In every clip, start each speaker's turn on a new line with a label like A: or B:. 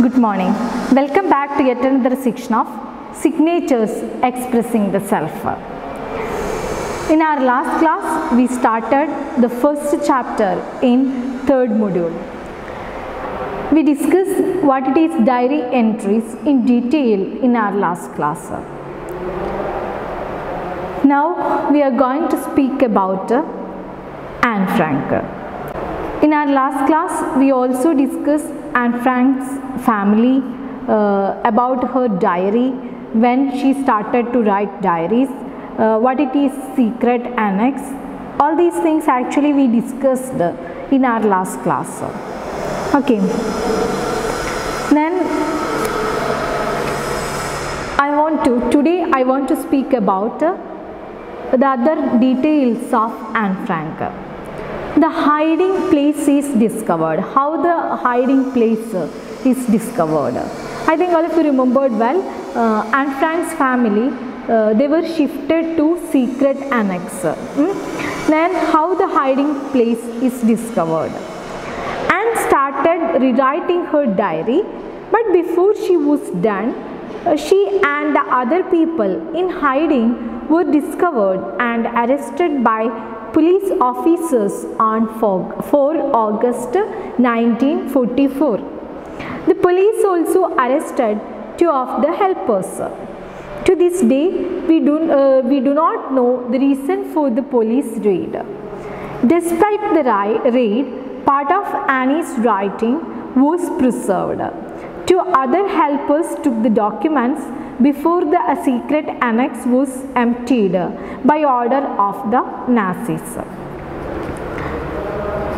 A: Good morning. Welcome back to yet another section of signatures expressing the self. In our last class, we started the first chapter in third module. We discussed what it is diary entries in detail in our last class. Now we are going to speak about Anne Frank. In our last class, we also discussed Anne Frank's family, about her diary, when she started to write diaries, what it is secret annex. All these things actually we discussed in our last class. Okay. Then today I want to speak about the other details of Anne Frank. The hiding place is discovered. How the hiding place is discovered? I think all of you remembered well. Anne Frank's family, they were shifted to secret annex. Then how the hiding place is discovered? Anne started rewriting her diary, but before she was done, she and the other people in hiding were discovered and arrested by police officers on 4 August 1944. The police also arrested 2 of the helpers. To this day, we do not know the reason for the police raid. Despite the raid, part of Annie's writing was preserved. 2 other helpers took the documents before the secret annex was emptied by order of the Nazis.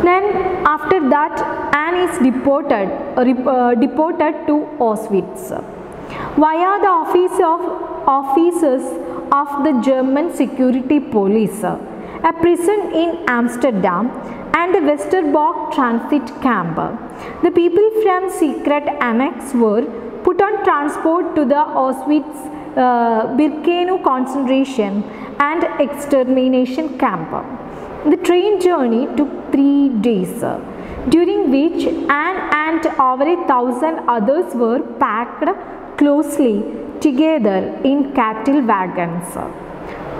A: Then after that, Anne is deported to Auschwitz via the officers of the German security police, a prison in Amsterdam and the Westerbork transit camp. The people from secret annex were put on transport to the Auschwitz-Birkenau concentration and extermination camp. The train journey took 3 days, during which Anne and over 1,000 others were packed closely together in cattle wagons.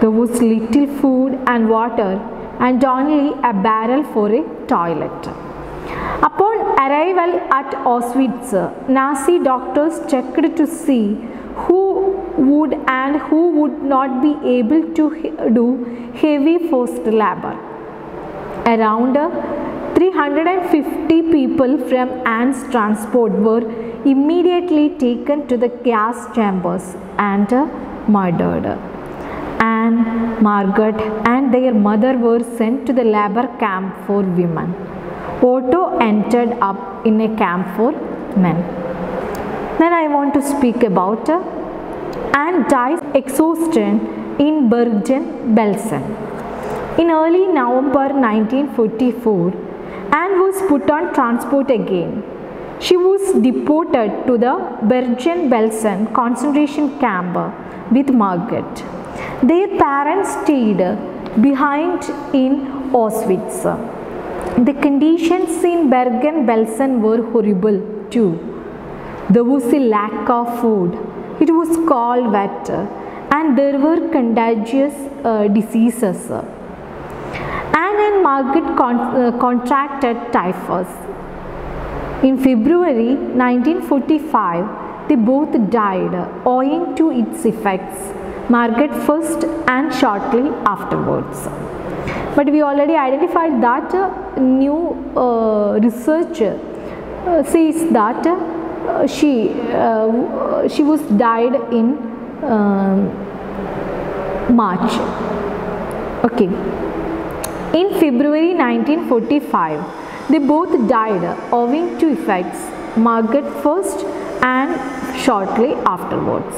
A: There was little food and water and only a barrel for a toilet. Upon arrival at Auschwitz, Nazi doctors checked to see who would and who would not be able to do heavy forced labor. Around 350 people from Anne's transport were immediately taken to the gas chambers and murdered. Anne, Margaret and their mother were sent to the labor camp for women. Otto entered up in a camp for men. Then I want to speak about Anne dies exhausted in Bergen-Belsen. In early November 1944, Anne was put on transport again. She was deported to the Bergen-Belsen concentration camp with Margaret. Their parents stayed behind in Auschwitz. The conditions in Bergen-Belsen were horrible too. There was a lack of food, it was cold wet, and there were contagious diseases. Anne and Margaret contracted typhus. In February 1945, they both died owing to its effects, Margaret first and shortly afterwards. But we already identified that new research says that she was died in March. Okay. In February 1945, they both died owing to effects, Margaret first and shortly afterwards.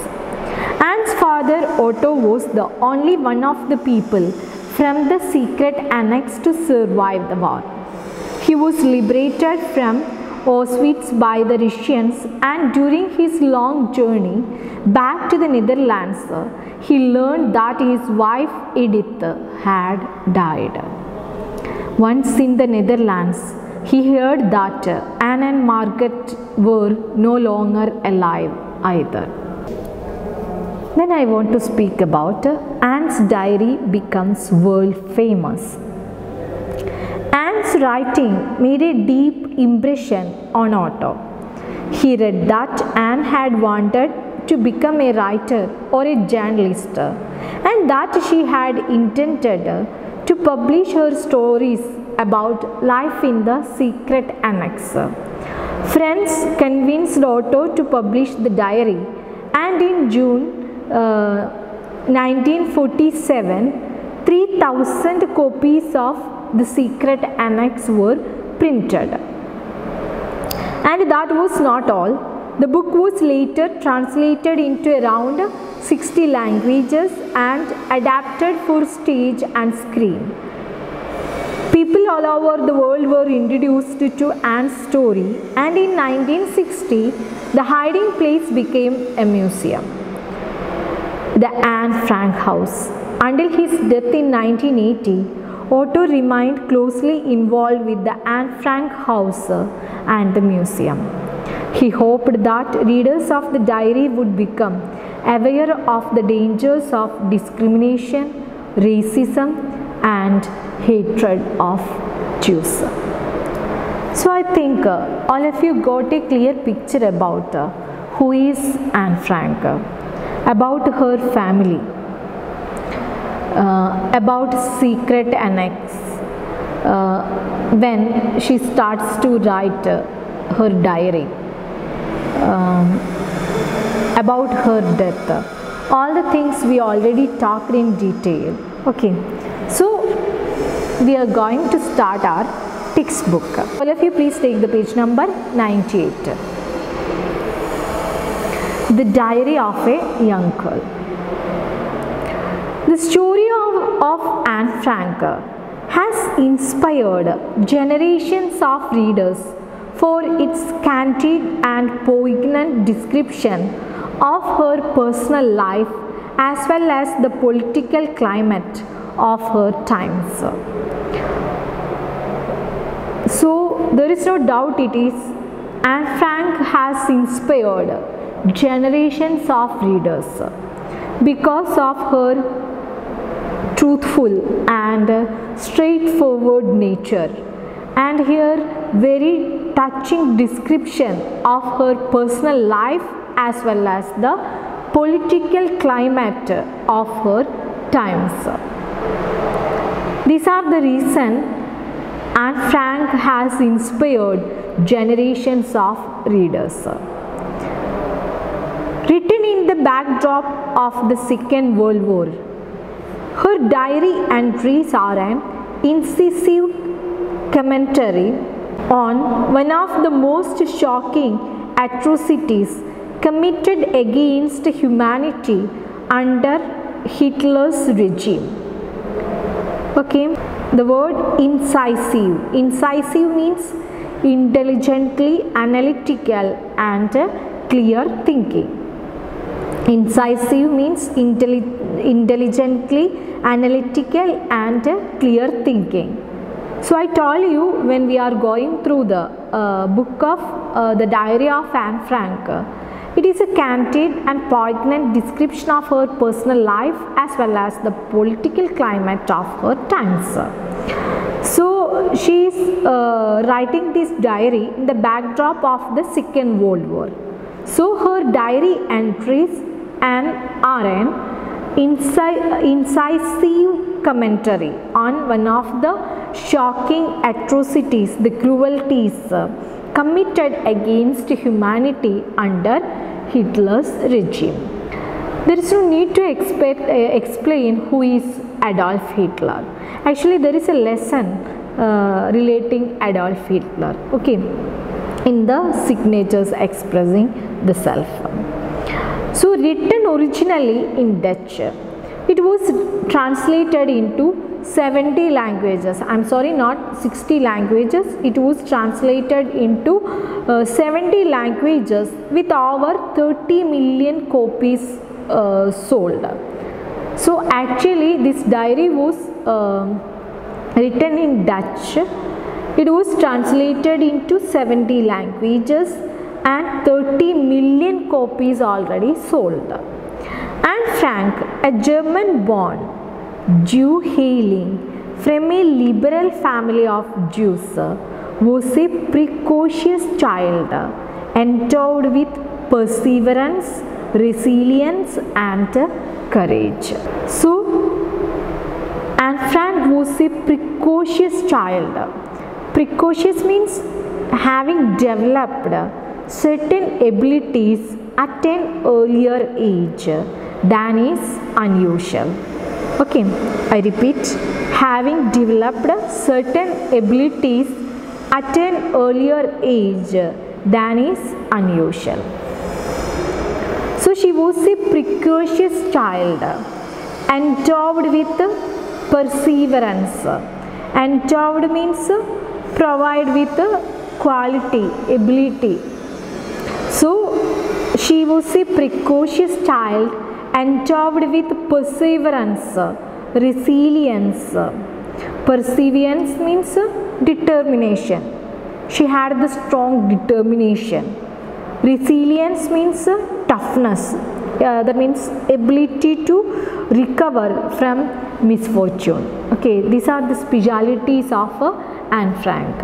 A: Anne's father Otto was the only one of the people from the secret annex to survive the war. He was liberated from Auschwitz by the Russians, and during his long journey back to the Netherlands, he learned that his wife Edith had died. Once in the Netherlands, he heard that Anne and Margaret were no longer alive either. Then I want to speak about Anne's diary becomes world famous. Anne's writing made a deep impression on Otto. He read that Anne had wanted to become a writer or a journalist, and that she had intended to publish her stories about life in the secret annex. Friends convinced Otto to publish the diary, and in June 1947, 3,000 copies of the secret annex were printed. And that was not all. The book was later translated into around 60 languages and adapted for stage and screen. People all over the world were introduced to Anne's story, and in 1960, the hiding place became a museum, the Anne Frank House. Until his death in 1980, Otto remained closely involved with the Anne Frank House and the museum. He hoped that readers of the diary would become aware of the dangers of discrimination, racism, and hatred of Jews. So I think all of you got a clear picture about who is Anne Frank, about her family, about secret annex, when she starts to write her diary, about her death. All the things we already talked in detail. Okay, so we are going to start our textbook. All of you please take the page number 98. The Diary of a Young Girl. The story of Anne Frank has inspired generations of readers for its candid and poignant description of her personal life as well as the political climate of her times. So there is no doubt it is Anne Frank has inspired generations of readers because of her truthful and straightforward nature, and her very touching description of her personal life as well as the political climate of her times. These are the reasons Anne Frank has inspired generations of readers. Written in the backdrop of the Second World War, her diary entries are an incisive commentary on one of the most shocking atrocities committed against humanity under Hitler's regime. Okay, the word incisive. Incisive means intelligently analytical and clear thinking. Incisive means intelligently analytical and clear thinking. So I told you when we are going through the book of the Diary of Anne Frank, it is a candid and poignant description of her personal life as well as the political climate of her times. So she is writing this diary in the backdrop of the Second World War. So her diary entries are an incisive commentary on one of the shocking atrocities, the cruelties committed against humanity under Hitler's regime. There is no need to explain who is Adolf Hitler. Actually, there is a lesson relating Adolf Hitler, okay, in the signatures expressing the self. So written originally in Dutch, it was translated into 70 languages. I'm sorry, not 60 languages. It was translated into 70 languages with over 30 million copies sold. So actually this diary was written in Dutch. It was translated into 70 languages and 30 million copies already sold. Anne Frank, a German-born Jew hailing from a liberal family of Jews, was a precocious child endowed with perseverance, resilience and courage. So, Anne Frank was a precocious child. Precocious means having developed certain abilities at an earlier age than is unusual. Okay, I repeat, having developed certain abilities at an earlier age than is unusual. So she was a precocious child endowed with perseverance. Endowed means provide with quality, ability. So she was a precocious child endowed with perseverance, resilience. Perseverance means determination. She had the strong determination. Resilience means toughness. That means ability to recover from misfortune. Okay, these are the specialities of Anne Frank.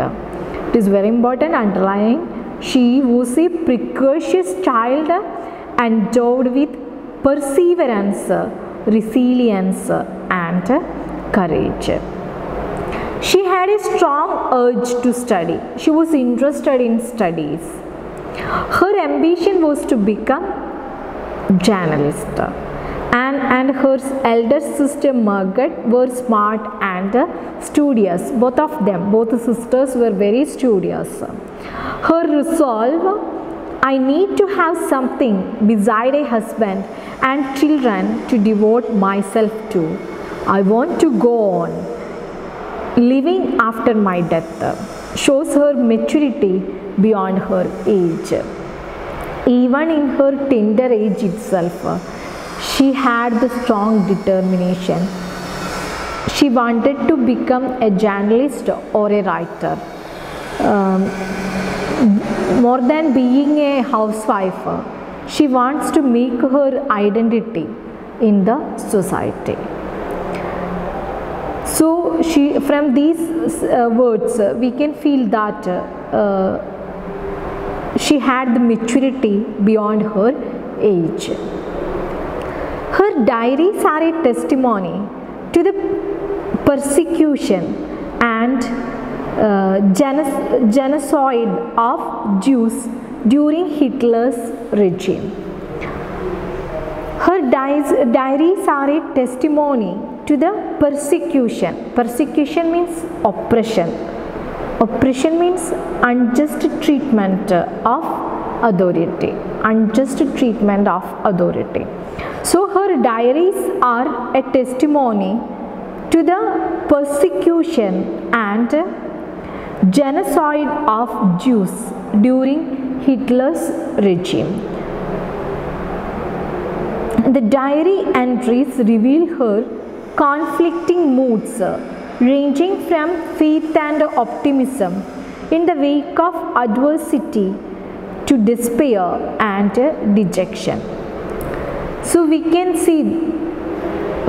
A: It is very important underlying. She was a precocious child endowed with perseverance, resilience and courage. She had a strong urge to study. She was interested in studies. Her ambition was to become journalist. Anne and her elder sister Margaret were smart and studious. Both of them, both sisters were very studious. Her resolve, I need to have something beside a husband and children to devote myself to. I want to go on living after my death, shows her maturity beyond her age. Even in her tender age itself, she had the strong determination. She wanted to become a journalist or a writer. More than being a housewife, she wants to make her identity in the society. So from these words we can feel that she had the maturity beyond her age. Her diaries are a testimony to the persecution and genocide of Jews during Hitler's regime. Her diaries are a testimony to the persecution. Persecution means oppression. Oppression means unjust treatment of authority. Unjust treatment of authority. So her diaries are a testimony to the persecution and genocide of Jews during Hitler's regime. The diary entries reveal her conflicting moods ranging from faith and optimism in the wake of adversity to despair and dejection. So we can see,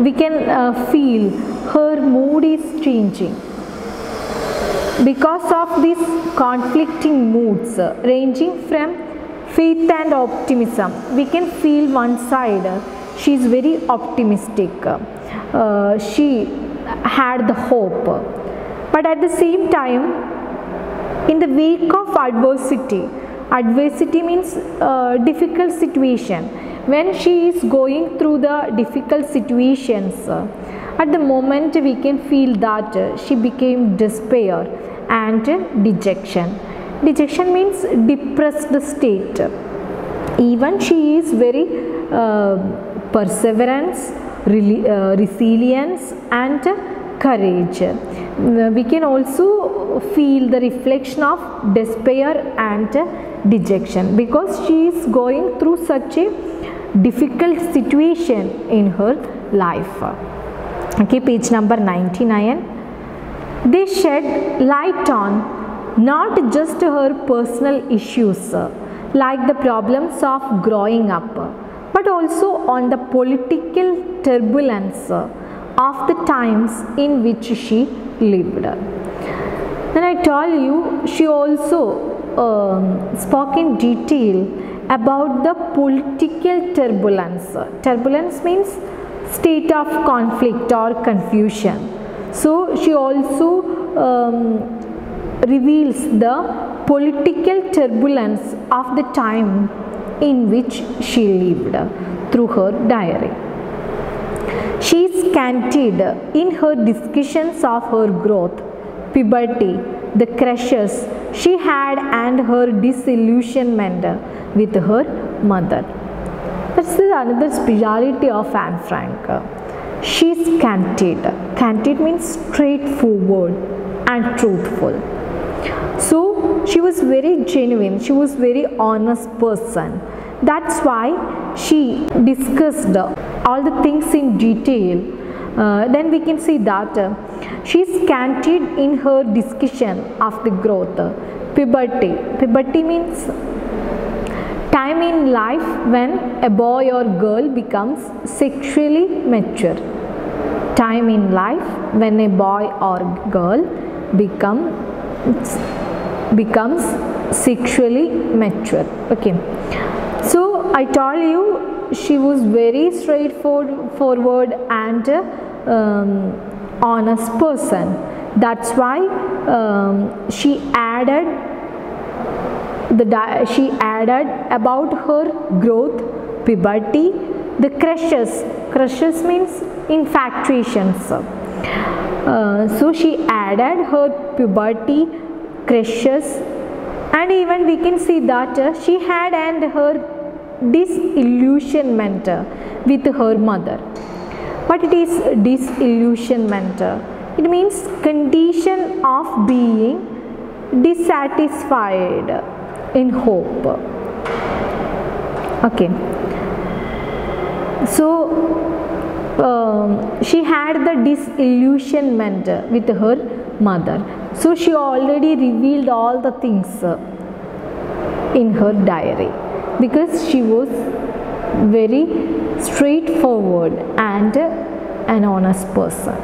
A: we can feel her mood is changing because of these conflicting moods ranging from faith and optimism. We can feel one side she is very optimistic. She had the hope, but at the same time, in the wake of adversity, adversity means difficult situation. When she is going through the difficult situations, at the moment we can feel that she became despair and dejection. Dejection means depressed state. Even she is very perseverance, resilience and courage. We can also feel the reflection of despair and dejection because she is going through such a difficult situation in her life. Okay, page number 99. They shed light on not just her personal issues like the problems of growing up, but also on the political turbulence of the times in which she lived. Then I told you she also spoke in detail about the political turbulence. Turbulence means state of conflict or confusion. So she also reveals the political turbulence of the time in which she lived through her diary. She is candid in her discussions of her growth, puberty, the crushes she had and her disillusionment with her mother. That's another speciality of Anne Frank. She is candid. Candid means straightforward and truthful. So she was very genuine, she was very honest person. That's why she discussed all the things in detail. Then we can see that she is candid in her discussion of the growth, puberty. Puberty means time in life when a boy or girl becomes sexually mature. Time in life when a boy or girl becomes sexually mature. Okay, so I told you she was very straightforward and honest person. That's why she added about her growth, puberty, the crushes. Crushes means infatuations. So she added her puberty, crushes, and even we can see that she had and her disillusionment with her mother. What it is disillusionment? It means condition of being dissatisfied in hope. Okay, so she had the disillusionment with her mother. So she already revealed all the things in her diary because she was very straightforward and an honest person.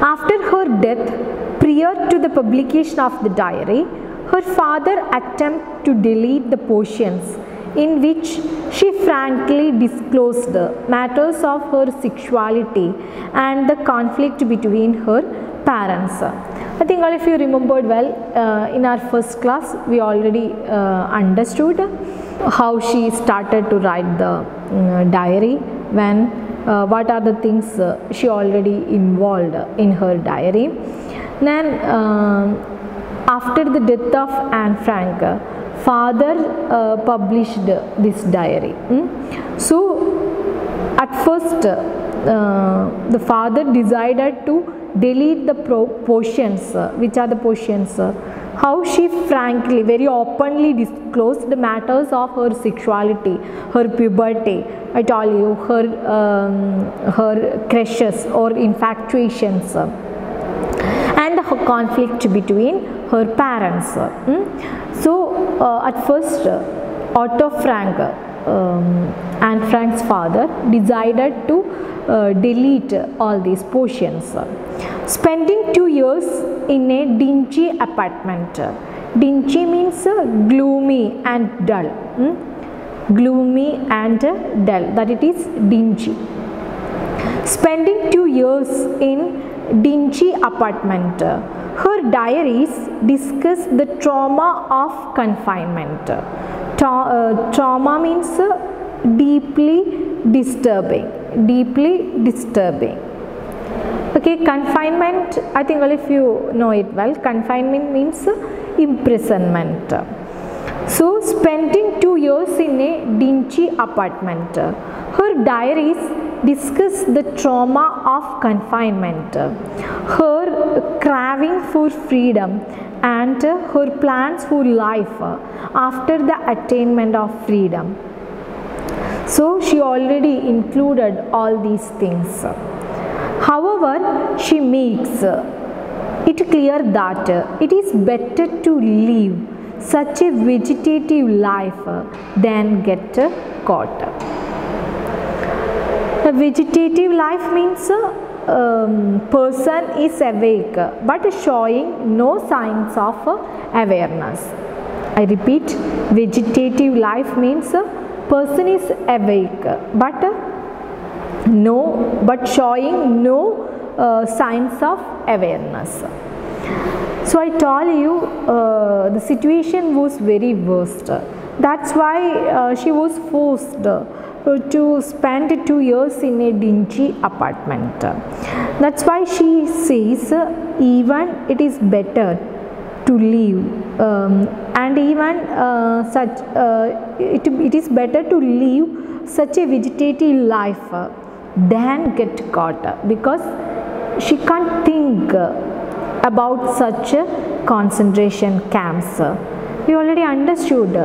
A: After her death, prior to the publication of the diary, her father attempted to delete the portions in which she frankly disclosed matters of her sexuality and the conflict between her parents. I think all of you remembered well, in our first class we already understood how she started to write the diary, when what are the things she already involved in her diary. Then after the death of Anne Frank, father published this diary. So at first the father decided to delete the portions. Which are the portions? How she frankly, very openly disclosed the matters of her sexuality, her puberty, I told you, her crushes or infatuations, and the conflict between her parents. So at first Otto Frank, Anne Frank's father, decided to delete all these portions. Spending 2 years in a dingy apartment. Dingy means gloomy and dull. Gloomy and dull, that it is dingy. Spending 2 years in dingy apartment, her diaries discuss the trauma of confinement. Trauma means deeply disturbing. Deeply disturbing. Okay, confinement, I think all of you know it well. Confinement means imprisonment. So spending 2 years in a dingy apartment, her diaries discuss the trauma of confinement, her craving for freedom, and her plans for life after the attainment of freedom. So she already included all these things. However, she makes it clear that it is better to live such a vegetative life than get caught. A vegetative life means person is awake but showing no signs of awareness. I repeat, vegetative life means person is awake but showing no signs of awareness. So I told you the situation was very worst. That's why she was forced to spend 2 years in a dingy apartment. That's why she says even it is better to leave and even it is better to live such a vegetative life than get caught, because she can't think about such concentration camps. We already understood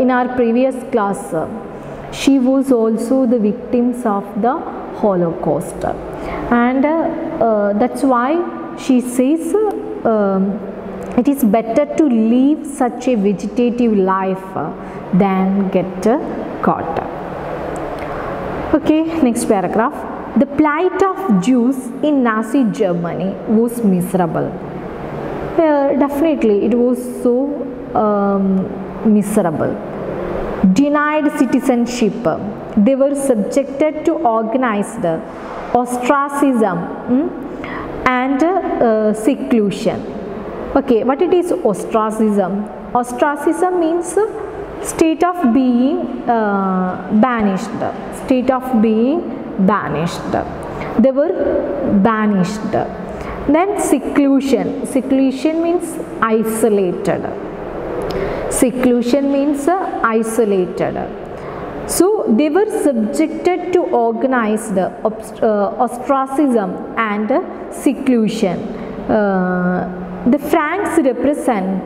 A: in our previous class. She was also the victims of the Holocaust, and that's why she says it is better to live such a vegetative life than get caught. Okay, next paragraph. The plight of Jews in Nazi Germany was miserable. Definitely, it was so miserable. Denied citizenship, they were subjected to organized ostracism and seclusion. Okay, what it is ostracism? Ostracism means state of being banished. State of being banished. They were banished. Then seclusion. Seclusion means isolated. Seclusion means isolated. So they were subjected to organized ostracism and seclusion. The Franks represent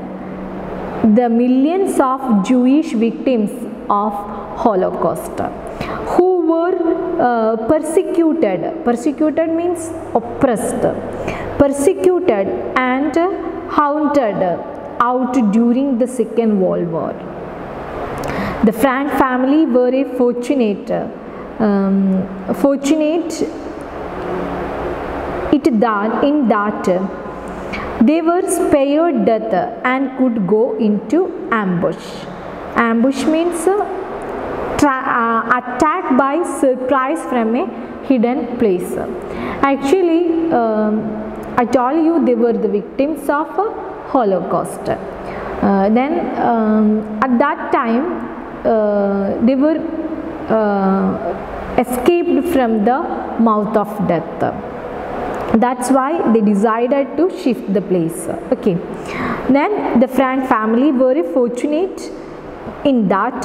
A: the millions of Jewish victims of Holocaust who were persecuted. Persecuted means oppressed. Persecuted and hunted out during the Second World War. The Frank family were a fortunate in that they were spared death and could go into ambush. Ambush means attack by surprise from a hidden place. Actually, I told you they were the victims of Holocaust. Then at that time they were escaped from the mouth of death. That's why they decided to shift the place. Okay. Then the Frank family were fortunate in that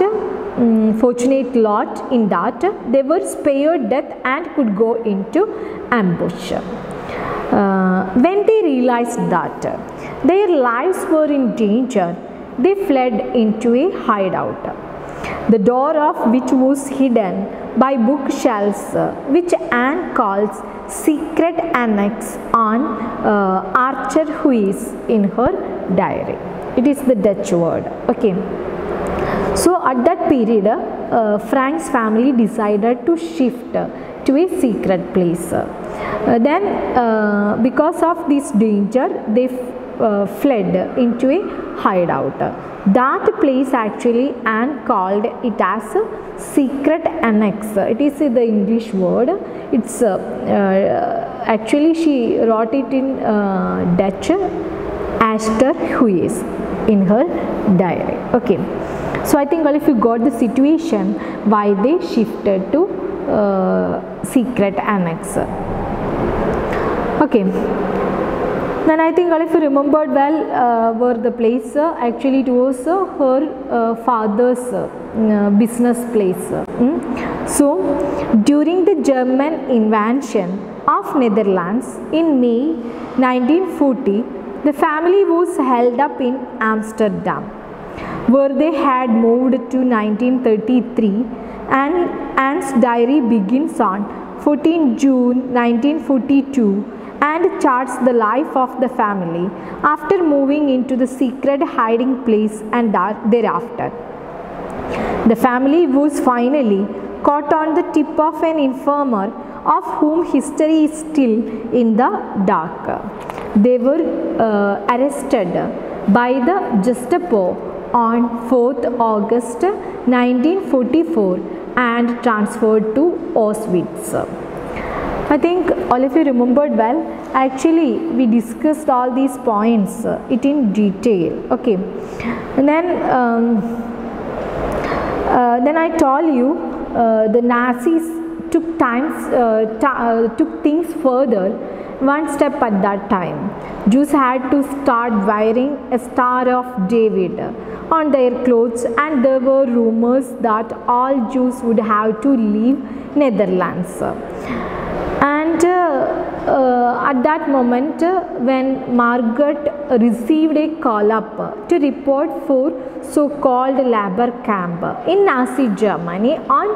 A: fortunate lot in that they were spared death and could go into ambush. When they realized that their lives were in danger, they fled into a hideout, the door of which was hidden by bookshelves, which Anne calls secret annex on Archer Huys in her diary. It is the Dutch word. Okay. So at that period, Frank's family decided to shift to a secret place. Then because of this danger, they fled into a hideout. That place actually Anne called it as a secret annex. It is the English word. It's actually she wrote it in Dutch, Astor Huys in her diary. Okay. So I think if you got the situation why they shifted to secret annex. Okay. Then I think if you remembered well were the place, actually it was her father's business place. So during the German invasion of Netherlands in May 1940, the family was held up in Amsterdam, where they had moved to 1933, and Anne's diary begins on 14 June 1942 and charts the life of the family after moving into the secret hiding place and thereafter. The family was finally caught on the tip of an informer of whom history is still in the dark. They were arrested by the Gestapo on 4th August 1944 and transferred to Auschwitz. I think all of you remembered well. Actually, we discussed all these points in detail. Okay, and then I told you the Nazis took things further, one step at that time. Jews had to start wearing a Star of David on their clothes, and there were rumors that all Jews would have to leave Netherlands. And at that moment, when Margaret received a call up to report for so-called labor camp in Nazi Germany on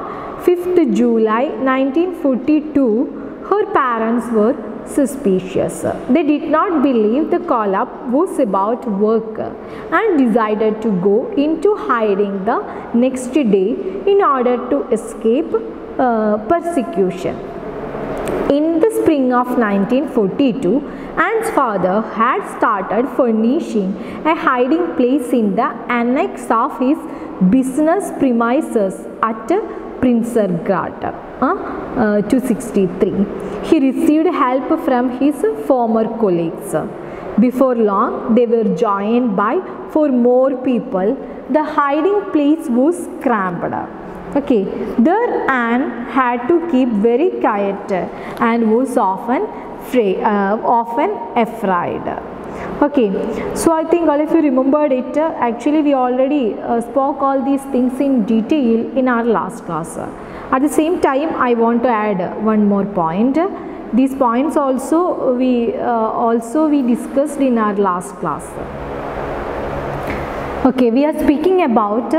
A: 5th July 1942, her parents were suspicious. They did not believe the call up was about work and decided to go into hiding the next day in order to escape persecution. In the spring of 1942, Anne's father had started furnishing a hiding place in the annex of his business premises at Prinsengracht, 263. He received help from his former colleagues. Before long, they were joined by 4 more people. The hiding place was cramped. Okay, there Anne had to keep very quiet and was often afraid. Okay, so I think all of you remembered it. Actually, we already spoke all these things in detail in our last class. At the same time, I want to add one more point. These points also we discussed in our last class. Okay, we are speaking about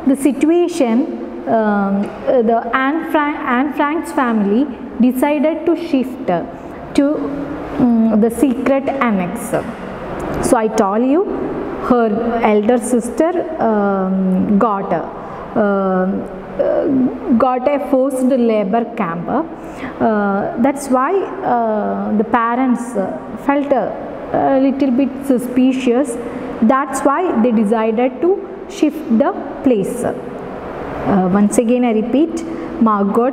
A: the situation. The Anne Frank's family decided to shift to the secret annex. So I told you her elder sister got a forced labor camp. That's why the parents felt a little bit suspicious. That's why they decided to shift the place. Once again I repeat, Margot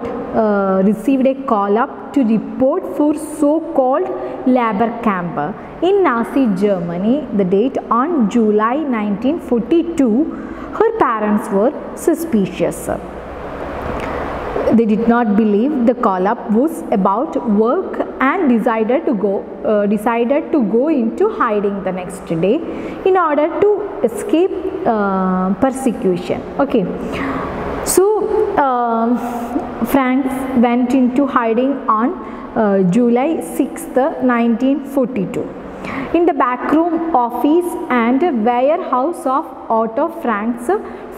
A: received a call up to report for so-called labor camp in Nazi Germany. The date on July 1942. Her parents were suspicious. They did not believe the call up was about work and decided to go into hiding the next day in order to escape persecution. Okay. So Franks went into hiding on July 6th, 1942 in the backroom office and warehouse of Otto Frank's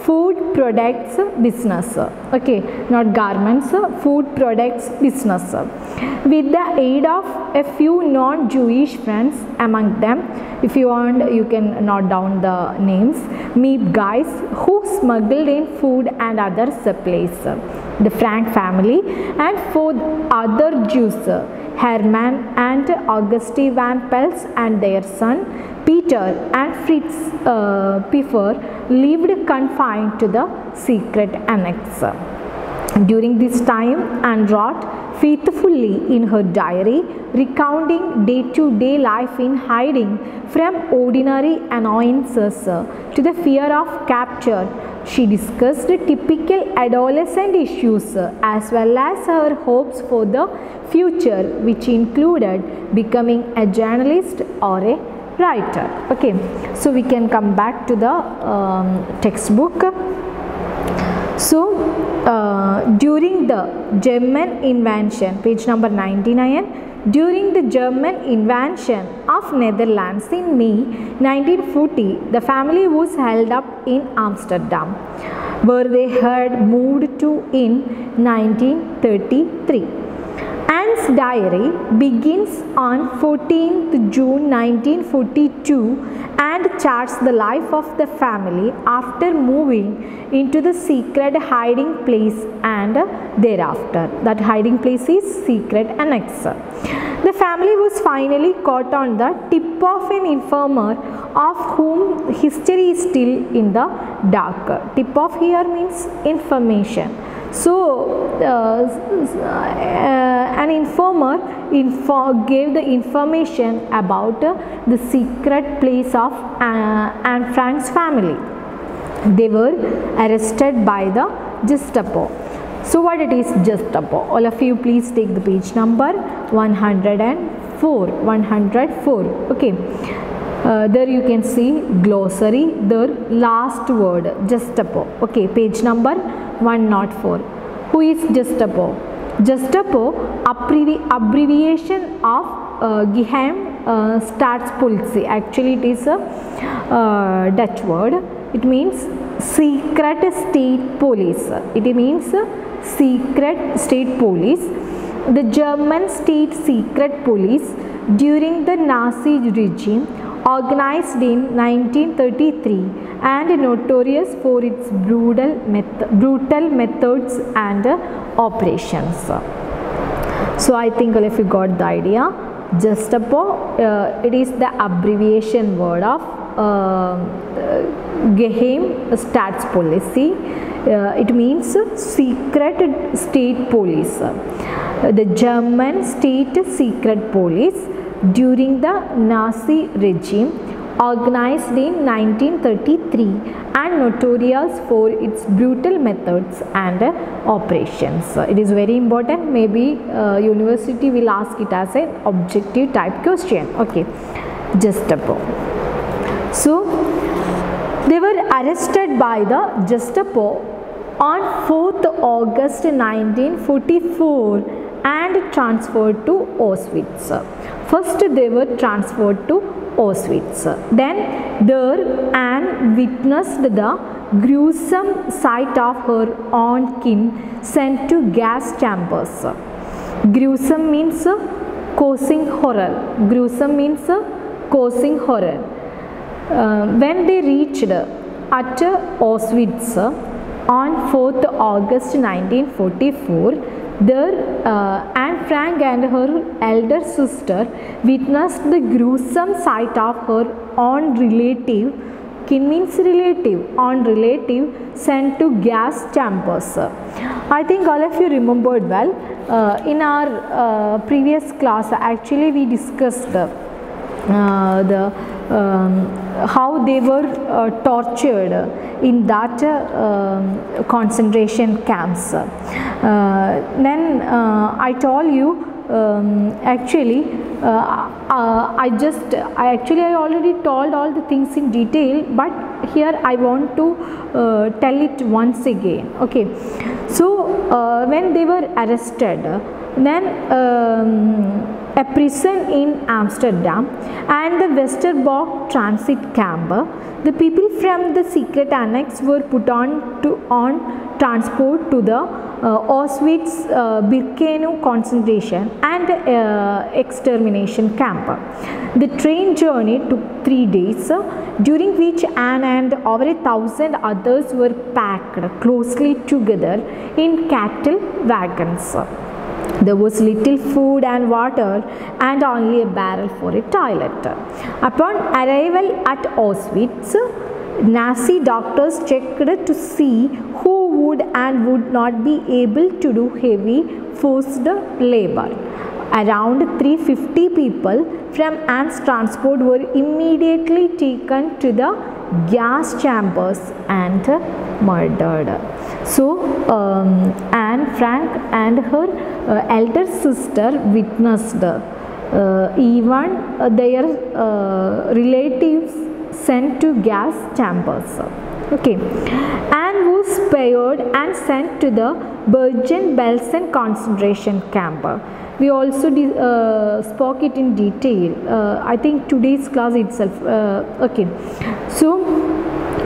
A: food products business. Okay, not garments, food products business. With the aid of a few non-Jewish friends among them, if you want you can note down the names, meat guys who smuggled in food and other supplies. The Frank family and 4 other Jews, Hermann and Auguste van Pels and their son Peter and Fritz Pfeffer lived confined to the secret annex. During this time, Anne wrote faithfully in her diary, recounting day-to-day life in hiding from ordinary annoyances to the fear of capture. She discussed typical adolescent issues as well as her hopes for the future, which included becoming a journalist or a writer. Okay, so we can come back to the textbook. So during the German invasion, page number 99, during the German invasion of Netherlands in May 1940, the family was held up in Amsterdam, where they had moved to in 1933. Anne's diary begins on 14th June 1942 and charts the life of the family after moving into the secret hiding place and thereafter. That hiding place is secret annex. The family was finally caught on the tip of an informer of whom history is still in the dark. Tip of here means information. So, an informer gave the information about the secret place of Anne Frank's family. They were arrested by the Gestapo. So, what it is Gestapo? All of you please take the page number 104. 104. Okay. There you can see glossary, the last word Gestapo. Okay, page number 104. Who is Gestapo? Gestapo, abbreviation of Geheim Staatspolizei. Actually, it is a Dutch word. It means secret state police. It means secret state police. The German state secret police during the Nazi regime, organized in 1933 and notorious for its brutal methods and operations. So I think all of you got the idea. Gestapo, it is the abbreviation word of Geheim Staatspolizei. It means secret state police. The German state secret police during the Nazi regime, organized in 1933 and notorious for its brutal methods and operations. It is very important. Maybe university will ask it as an objective type question. Okay, Gestapo. So, they were arrested by the Gestapo on 4th August 1944 and transferred to Auschwitz. First they were transferred to Auschwitz. Then there Anne witnessed the gruesome sight of her own kin sent to gas chambers. Gruesome means causing horror. Gruesome means causing horror. When they reached at Auschwitz on 4th August 1944, there Anne Frank and her elder sister witnessed the gruesome sight of her own relative, kin means relative, own relative sent to gas chambers. I think all of you remembered well. In our previous class, actually we discussed how they were tortured in that concentration camps. Then I told you actually I already told all the things in detail, but here I want to tell it once again. Okay, so when they were arrested, then a prison in Amsterdam and the Westerbork transit camp, the people from the secret annex were put on transport to the Auschwitz-Birkenau concentration and extermination camp. The train journey took 3 days, during which Anne and over 1,000 others were packed closely together in cattle wagons. There was little food and water and only a barrel for a toilet. Upon arrival at Auschwitz, Nazi doctors checked to see who would and would not be able to do heavy forced labor. Around 350 people from Anne's transport were immediately taken to the gas chambers and murdered. So, Anne Frank and her elder sister witnessed even their relatives sent to gas chambers. Okay, Anne was spared and sent to the Bergen-Belsen concentration camp. We also spoke it in detail. I think today's class itself. Okay, so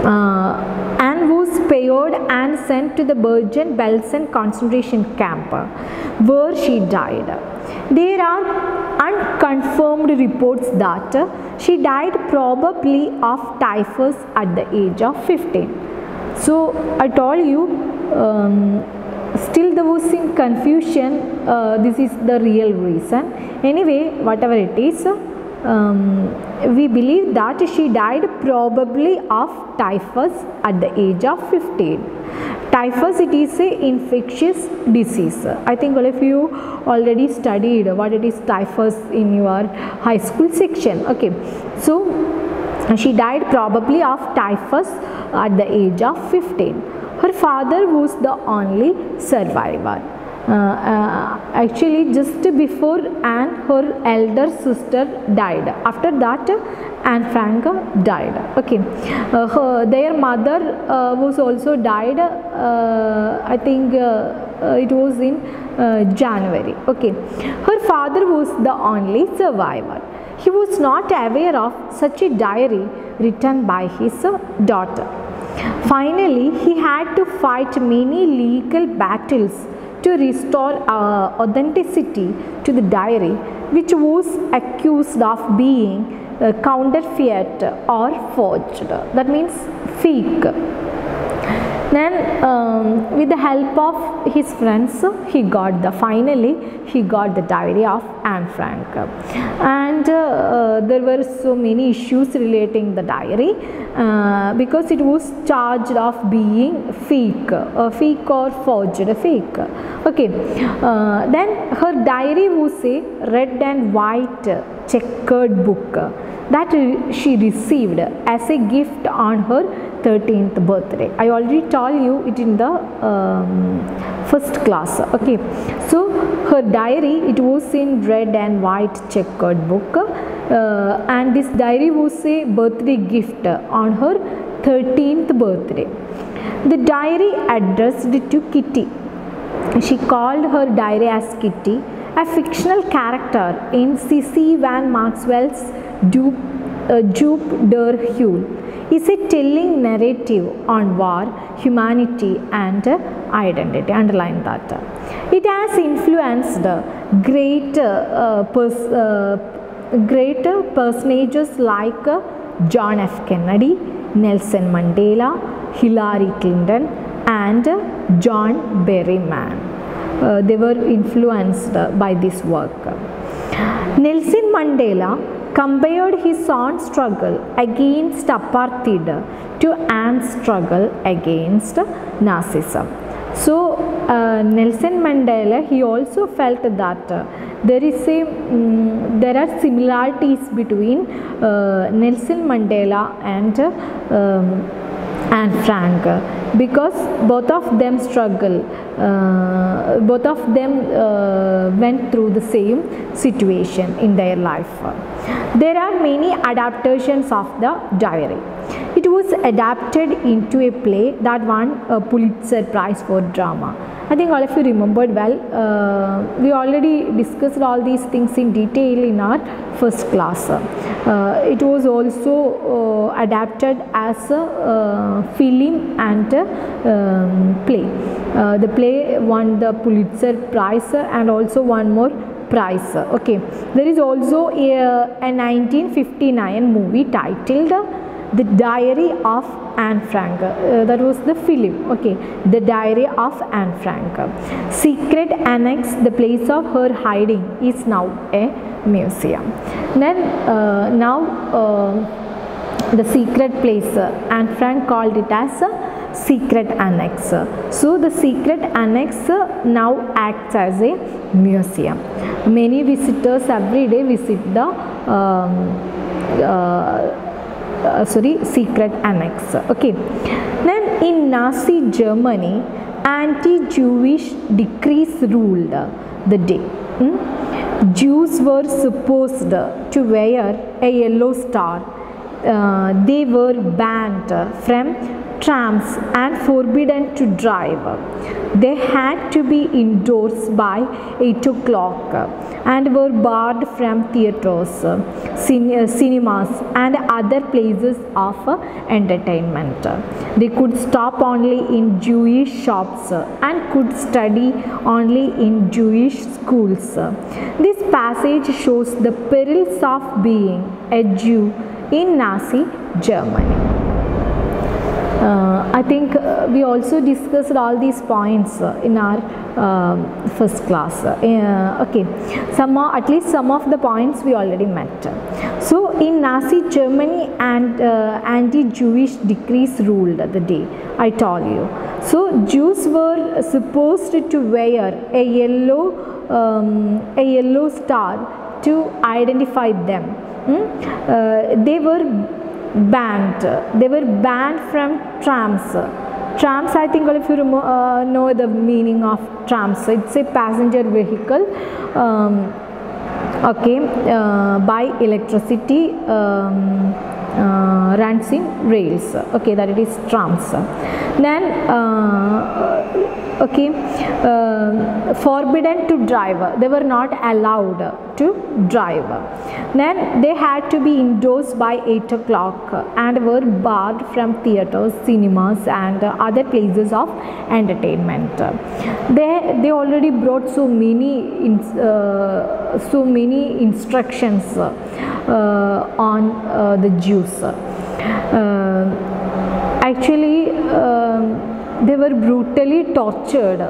A: Anne was spared and sent to the Bergen-Belsen concentration camp, where she died. There are unconfirmed reports that she died probably of typhus at the age of 15. So I told you, still there was in confusion. This is the real reason. Anyway, whatever it is, we believe that she died probably of typhus at the age of 15. Typhus, it is a infectious disease. I think all of you already studied what it is typhus in your high school section. Okay, so she died probably of typhus at the age of 15. Her father was the only survivor. Actually, just before Anne, her elder sister died. After that, Anne Frank died. Okay, their mother was also died. I think it was in January. Okay, her father was the only survivor. He was not aware of such a diary written by his daughter. Finally, he had to fight many legal battles to restore authenticity to the diary, which was accused of being counterfeit or forged. That means fake. Then with the help of his friends, finally he got the diary of Anne Frank. And there were so many issues relating the diary because it was charged of being fake or forged fake. Okay, then her diary was a red and white checkered book that she received as a gift on her 13th birthday. I already told you it in the first class. Okay, so her diary, it was in red and white checkered book, and this diary was a birthday gift on her 13th birthday. The diary addressed to Kitty. She called her diary as Kitty, a fictional character in C.C. Van Maxwell's Jupe der Hull. Is a telling narrative on war, humanity and identity. Underline that. It has influenced greater personages like John F. Kennedy, Nelson Mandela, Hillary Clinton and John Berryman. They were influenced by this work. Nelson Mandela compared his own struggle against apartheid to Anne's struggle against Nazism. So Nelson Mandela, he also felt that there are similarities between Nelson Mandela and Anne Frank, because both of them went through the same situation in their life. There are many adaptations of the diary. It was adapted into a play that won a Pulitzer Prize for drama. I think all of you remembered well. We already discussed all these things in detail in our first class. It was also adapted as a film and play. The play won the Pulitzer Prize and also one more prize. Okay, there is also a 1959 movie titled The Diary of Anne Frank. That was the film. Okay, The Diary of Anne Frank. Secret Annex, the place of her hiding, is now a museum. Then the secret place, Anne Frank called it as a secret annex. So the secret annex now acts as a museum. Many visitors every day visit the secret annex. Okay, then in Nazi Germany, anti-Jewish decrees ruled the day. Jews were supposed to wear a yellow star. They were banned from trams and forbidden to drive. They had to be indoors by 8 o'clock and were barred from theatres, cinemas and other places of entertainment. They could stop only in Jewish shops and could study only in Jewish schools. This passage shows the perils of being a Jew in Nazi Germany. I think we also discussed all these points in our first class. Okay, at least some of the points we already met. So in Nazi Germany, and anti-Jewish decrees ruled the day, I told you. So Jews were supposed to wear a yellow star to identify them. They were banned from trams. Trams, I think all of you know the meaning of trams. It's a passenger vehicle, by electricity, runs in rails. Okay, that it is trams. Then forbidden to drive. They were not allowed to drive. Then they had to be indoors by 8 o'clock and were barred from theatres, cinemas and other places of entertainment. They already brought so many instructions on the Jews. Actually, they were brutally tortured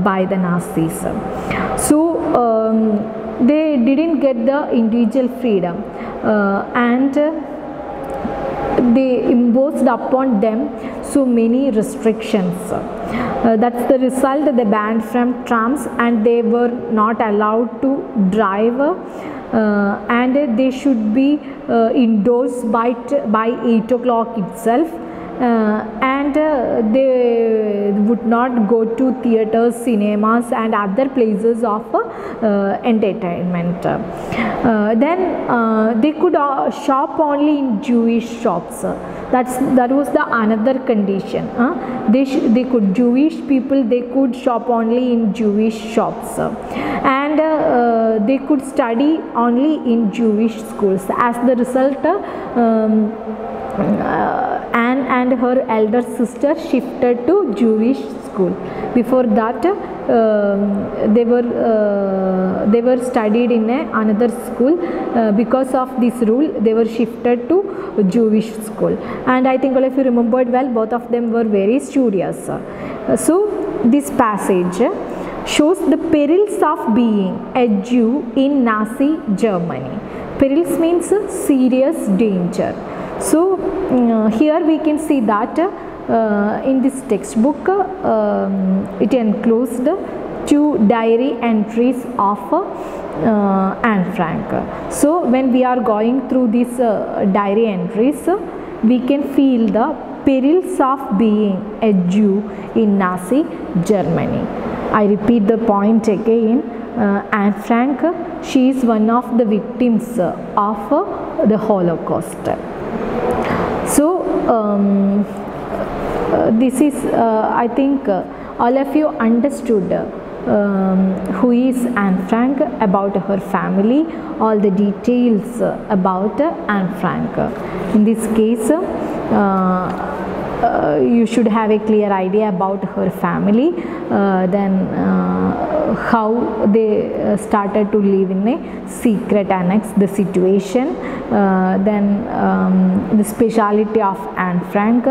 A: by the Nazis. So they didn't get the individual freedom, and they imposed upon them so many restrictions. That's the result. They banned from trams and they were not allowed to drive, and they should be indoors by 8 o'clock itself. And they would not go to theatres, cinemas and other places of entertainment. Then they could shop only in Jewish shops. That was the another condition. They could, Jewish people, they could shop only in Jewish shops, and they could study only in Jewish schools. As the result, Anne and her elder sister shifted to Jewish school. Before that, they were studied in another school. Because of this rule, they were shifted to Jewish school. And I think all of you remembered well, both of them were very studious. So this passage shows the perils of being a Jew in Nazi Germany. Perils means serious danger. So here we can see that in this textbook it enclosed 2 diary entries of Anne Frank. So when we are going through these diary entries, we can feel the perils of being a Jew in Nazi Germany. I repeat the point again. Anne Frank, she is one of the victims of the Holocaust. So this is, I think all of you understood who is Anne Frank, about her family, all the details about Anne Frank. In this case, you should have a clear idea about her family, then how they started to live in a secret annex, the situation, then the speciality of Anne Frank,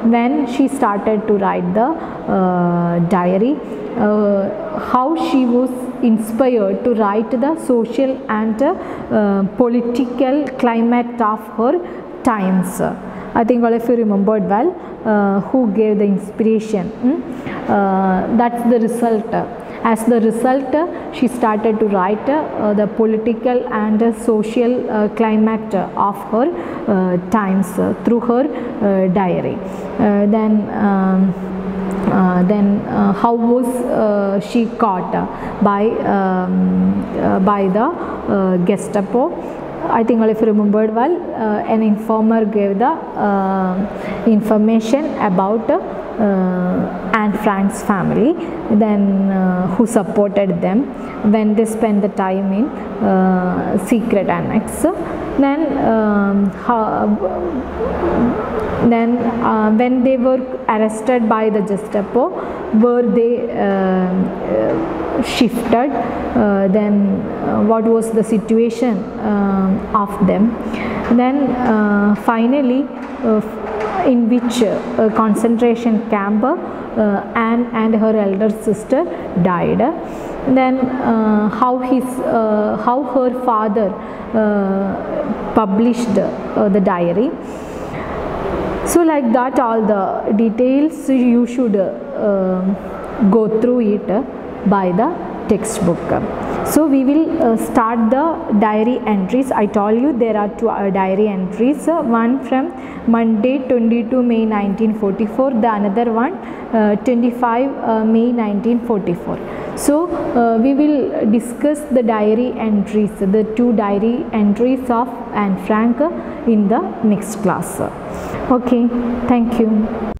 A: when she started to write the diary, how she was inspired to write the social and political climate of her times. I think all of you remembered well who gave the inspiration. That's the result. As the result, she started to write the political and social climate of her times through her diary. Then how was she caught by the Gestapo, I think if you remembered well, an informer gave the information about Anne Frank's family, then who supported them when they spent the time in secret annex. Then when they were arrested by the Gestapo, were they shifted, then what was the situation of them, then finally in which concentration camp Anne and her elder sister died, then how her father published the diary. So like that, all the details you should go through it by the textbook. So we will start the diary entries. I told you there are two diary entries, one from Monday 22 May 1944, the another one 25 May 1944. So we will discuss the diary entries, the two diary entries of Anne Frank in the next class. Okay, thank you.